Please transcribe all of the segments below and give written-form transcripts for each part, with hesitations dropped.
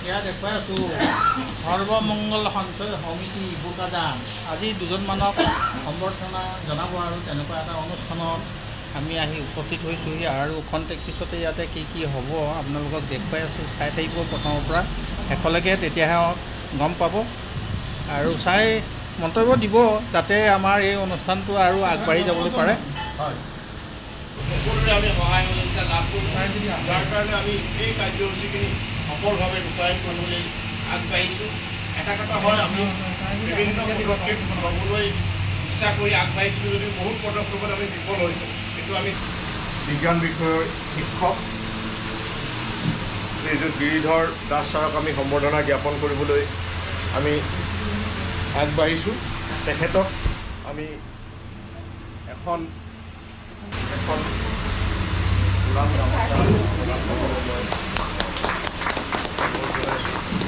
ইয়াত দেখুৱাই আছোঁ সৰ্বমংগল সঞ্চয় সমিতি বোকাজান আজি দুজনমানক সম্বৰ্ধনা জনাব আৰু তেনেকুৱা এটা অনুষ্ঠানত আমি আহি উপস্থিত হৈছোঁহি আৰু খন্তেক পিছতে ইয়াতে কি কি হ'ব আপোনালোকক দেখুৱাই আছোঁ চাই থাকিব প্ৰথমৰ পৰা শেষলৈকে তেতিয়াহে গম পাব আৰু চাই মন্তব্য দিব যাতে আমাৰ এই অনুষ্ঠানটো আৰু আগবাঢ়ি যাবলৈ পাৰে সকলোৰে আমি সহায় সহযোগিতা লাভ কৰোঁ যাৰ কাৰণে আমি এই কাৰ্যসূচীখিনি সফলভাৱে ৰূপায়ণ কৰিবলৈ আগবাঢ়িছোঁ এটা কথা হয় আমি বিভিন্ন পদক্ষেপ ল'বলৈ ইচ্ছা কৰি আগবাঢ়িছিলোঁ যদিও বহুত পদক্ষেপত আমি বিফল হৈছোঁ কিন্তু আমি বিজ্ঞান বিষয়ৰ শিক্ষক শ্ৰীযুত গিৰিধৰ দাস ছাৰক আমি সম্বৰ্ধনা জ্ঞাপন কৰিবলৈ আমি আগবাঢ়িছোঁ তেখেতক আমি এখন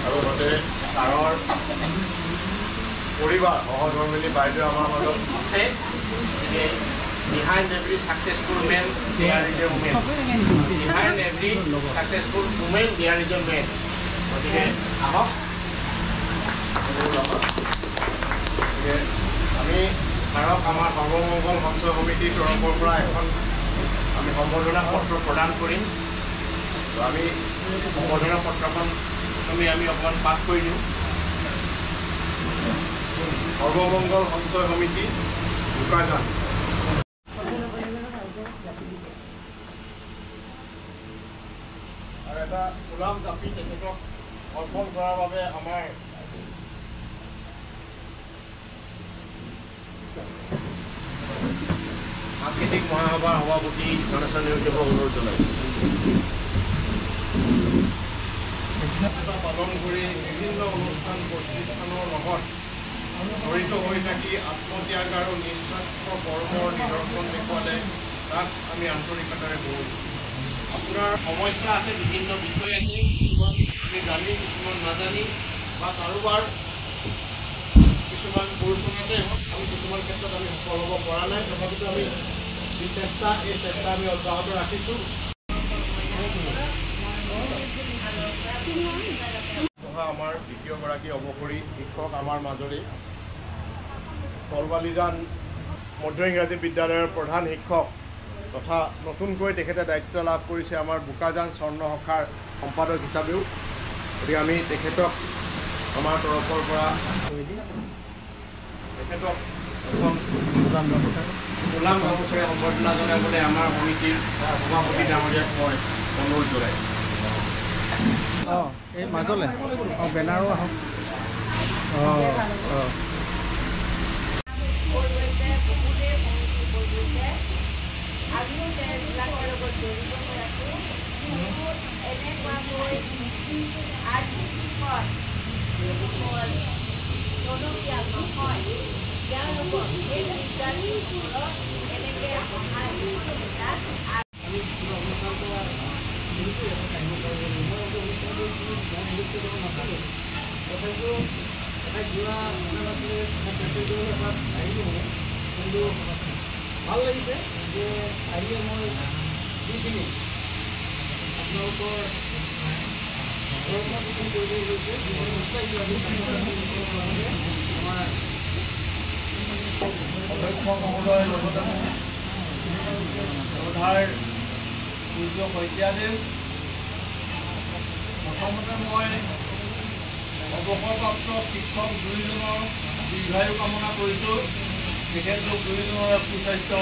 আৰু লগতে ছাৰৰ পৰিবাৰ সহধৰ্মিনী বাইদেউ আমাৰ মাজত আছে গতিকে behind every successful man there is a woman behind every successful woman there is a man গতিকে আহক আমি ছাৰক আমাৰ সৰ্বমংগল সঞ্চয় সমিতিৰ তৰফৰ পৰা এখন আমি সম্বৰ্ধনা পত্ৰ প্ৰদান কৰিম আমি সম্বৰ্ধনা পত্ৰখন আমি অকণমান পাঠ কৰি দিওঁ সৰ্বমংগল সঞ্চয় সমিতি বোকাজান আৰু এটা গোলাম জাপি তেখেতক অৰ্পণ কৰাৰ বাবে আমাৰ সাংস্কৃতিক মহাসভাৰ সভাপতি গণেশৰ নিয়োগক অনুৰোধ জনাইছোঁ পালন কৰি বিভিন্ন অনুষ্ঠান প্ৰতিষ্ঠানৰ লগত জড়িত হৈ থাকি আত্মত্যাগ আৰু নিস্বাৰ্থ কৰ্মৰ নিদৰ্শন দেখুৱালে তাক আমি আন্তৰিকতাৰে কৰোঁ আপোনাৰ সমস্যা আছে বিভিন্ন বিষয় আছে কিছুমান আমি জানি কিছুমান নাজানি বা কাৰোবাৰ কিছুমান পৰিচালনাতে হওক আমি কিছুমান ক্ষেত্ৰত আমি সফল হ'ব পৰা নাই তথাপিতো আমি এই চেষ্টা আমি অব্যাহত ৰাখিছোঁ আমাৰ দ্বিতীয়গৰাকী অৱসৰী শিক্ষক আমাৰ মাজৰে কলবালিজান মধ্য ইংৰাজী বিদ্যালয়ৰ প্ৰধান শিক্ষক তথা নতুনকৈ তেখেতে দায়িত্ব লাভ কৰিছে আমাৰ বোকাজান স্বৰ্ণ শাখাৰ সম্পাদক হিচাপেও গতিকে আমি তেখেতক আমাৰ তৰফৰ পৰা তেখেতক এখন গোলাম গামোচাৰে সম্বৰ্ধনা জনাবলৈ আমাৰ সমিতিৰ সভাপতি ডাঙৰীয়াক মই অনুৰোধ জনাইছোঁ এই মাজলৈ বেনাৰো আহক কিন্তু ভাল লাগিছে যে আহিলে মই যিখিনি আপোনালোকৰ কৰিব গৈছে আমাৰ অধ্যক্ষ মহোদয় লগতে জলধাৰ সূৰ্য শইকীয়াদেৱ প্ৰথমতে মই অৱসৰপ্ৰাপ্ত শিক্ষক দুয়োজনৰ দীৰ্ঘায়ু কামনা কৰিছোঁ তেখেতলোক দুয়োজনৰ সুস্বাস্থ্য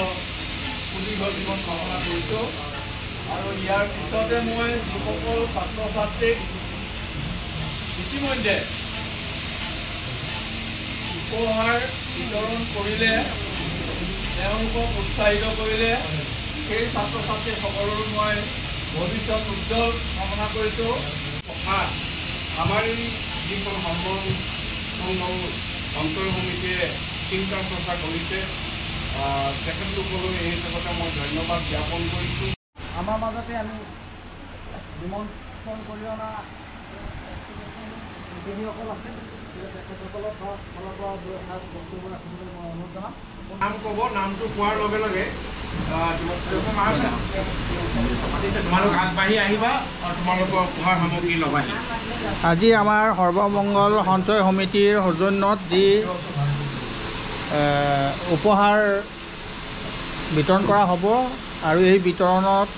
সুদীৰ্ঘ জীৱন কামনা কৰিছোঁ আৰু ইয়াৰ পিছতে মই যিসকল ছাত্ৰ ছাত্ৰীক ইতিমধ্যে উপহাৰ বিতৰণ কৰিলে তেওঁলোকক উৎসাহিত কৰিলে সেই ছাত্ৰ ছাত্ৰীসকলৰো মই ভৱিষ্যত উজ্জ্বল কামনা কৰিছোঁ কথা আমাৰ এই যিখন সঞ্চয় সমিতিয়ে চিন্তা চৰ্চা কৰিছে তেখেতলোকলৈ এই হিচাপতে মই ধন্যবাদ জ্ঞাপন কৰিছোঁ আমাৰ মাজতে আমি নিমন্ত্ৰণ কৰি অনা যিসকল আছে তেখেতসকলৰ ফালৰ পৰা দুই এষাৰ বক্তব্য ৰাখিবলৈ মই অনুৰোধ জনাম নাম ক'ব নামটো কোৱাৰ লগে লগে তোমালোক আগবাঢ়ি আহিবা আৰু তোমালোকৰ উপহাৰ সামগ্ৰী ল'বাহি। আজি আমাৰ সৰ্বমংগল সঞ্চয় সমিতিৰ সৌজন্যত যি উপহাৰ বিতৰণ কৰা হ'ব আৰু এই বিতৰণত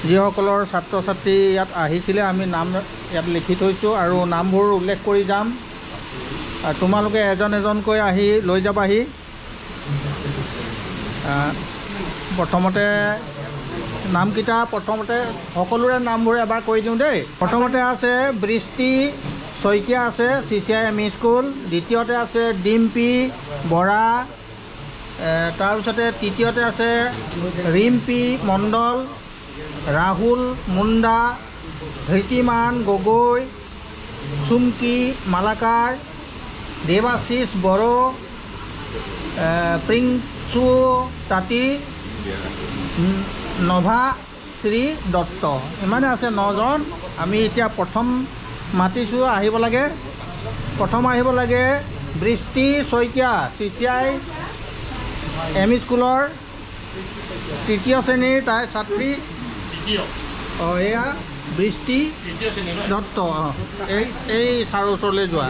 যিসকলৰ ছাত্ৰ ছাত্ৰী ইয়াত আহিছিলে আমি নাম ইয়াত লিখি থৈছোঁ আৰু নামবোৰ উল্লেখ কৰি যাম। তোমালোকে এজন এজনকৈ আহি লৈ যাবাহি। প্ৰথমতে নামকেইটা সকলোৰে নামবোৰ এবাৰ কৈ দিওঁ দেই। প্ৰথমতে আছে বৃষ্টি শইকীয়া আছে CCI ME স্কুল। দ্বিতীয়তে আছে ডিম্পী বৰা। তাৰপিছতে তৃতীয়তে আছে ৰিম্পী মণ্ডল, ৰাহুল মুণ্ডা, ধৃতিমান গগৈ, চুমকি মালাকাৰ, দেৱাশিষ বড়ো, প্ৰিংচু তাঁতী, নভাশ্ৰী দত্ত। ইমানে আছে 9জন। আমি এতিয়া প্ৰথম মাতিছোঁ আহিব লাগে। প্ৰথম আহিব লাগে বৃষ্টি শইকীয়া CCI ME স্কুলৰ 3য় শ্ৰেণীৰ তাই ছাত্ৰী। এয়া বৃষ্টি দত্ত। এই ছাৰৰ ওচৰলৈ যোৱা।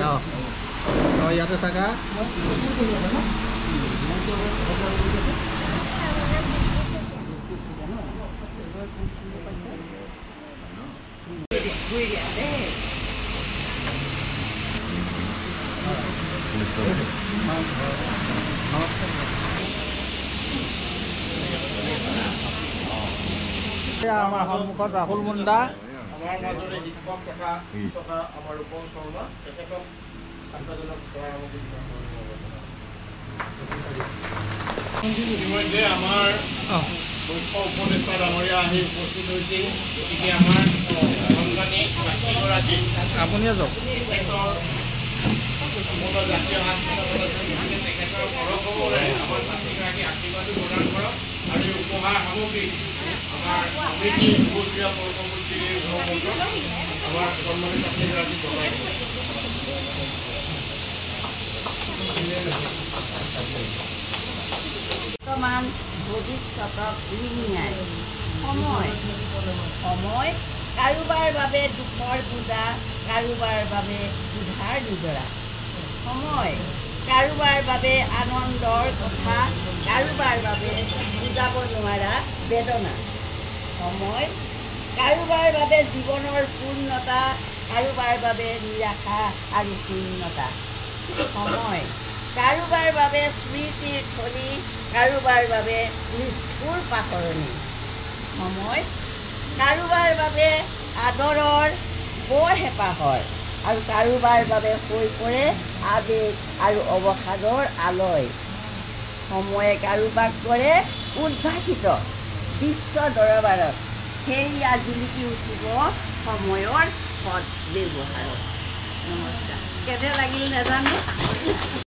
ইয়াতে থাকা। আমাৰ সন্মুখত ৰাহুল মুণ্ডা। আমাৰ মাজৰে শিক্ষক তথা আমাৰ ৰূপম শৰ্মা, তেখেতক ছাত্ৰজনক উপহাৰ সামগ্ৰী ইতিমধ্যে আমাৰ মুখ্য উপদেষ্টা ডাঙৰীয়া আহি উপস্থিত হৈছে। গতিকে আমাৰ সন্মানী ছাত্ৰীগৰাকী আপুনিয়ে যাওক। সমগ্ৰ জাতীয় তেখেতৰ পৰকমৰে আমাৰ ছাত্ৰীগৰাকী আশীৰ্বাদো প্ৰদান কৰক আৰু এই উপহাৰ সামগ্ৰী আমাৰ সমিতি উপক্ৰিয়া পৰকমন্ত্ৰীৰ আমাৰ সন্মানী ছাত্ৰীগৰাকী প্ৰদান বৰ্তমান ভৱিষ্যতক ৰিঙিয়াই সময় কাৰোবাৰ বাবে দুখৰ বোজা, কাৰোবাৰ বাবে সুধাৰ নিজৰা। সময় কাৰোবাৰ বাবে আনন্দৰ কথা, কাৰোবাৰ বাবে বুজাব নোৱাৰা বেদনা। সময় কাৰোবাৰ বাবে জীৱনৰ পূৰ্ণতা, কাৰোবাৰ বাবে নিৰাশা আৰু শূন্যতা। সময় কাৰোবাৰ বাবে স্মৃতিৰ থলী, কাৰোবাৰ বাবে নিষ্ঠুৰ পাহৰণি। সময় কাৰোবাৰ বাবে আদৰৰ বৰ হেঁপাহৰ আৰু কাৰোবাৰ বাবে হৈ পৰে আবেগ আৰু অৱসাদৰ আলয়। সময়ে কাৰোবাক কৰে উদ্ভাসিত বিশ্ব দৰবাৰত, সেয়া জিলিকি উঠিব সময়ৰ সৎ ব্যৱহাৰত। নমস্কাৰ। কেনে লাগিল নাজানো।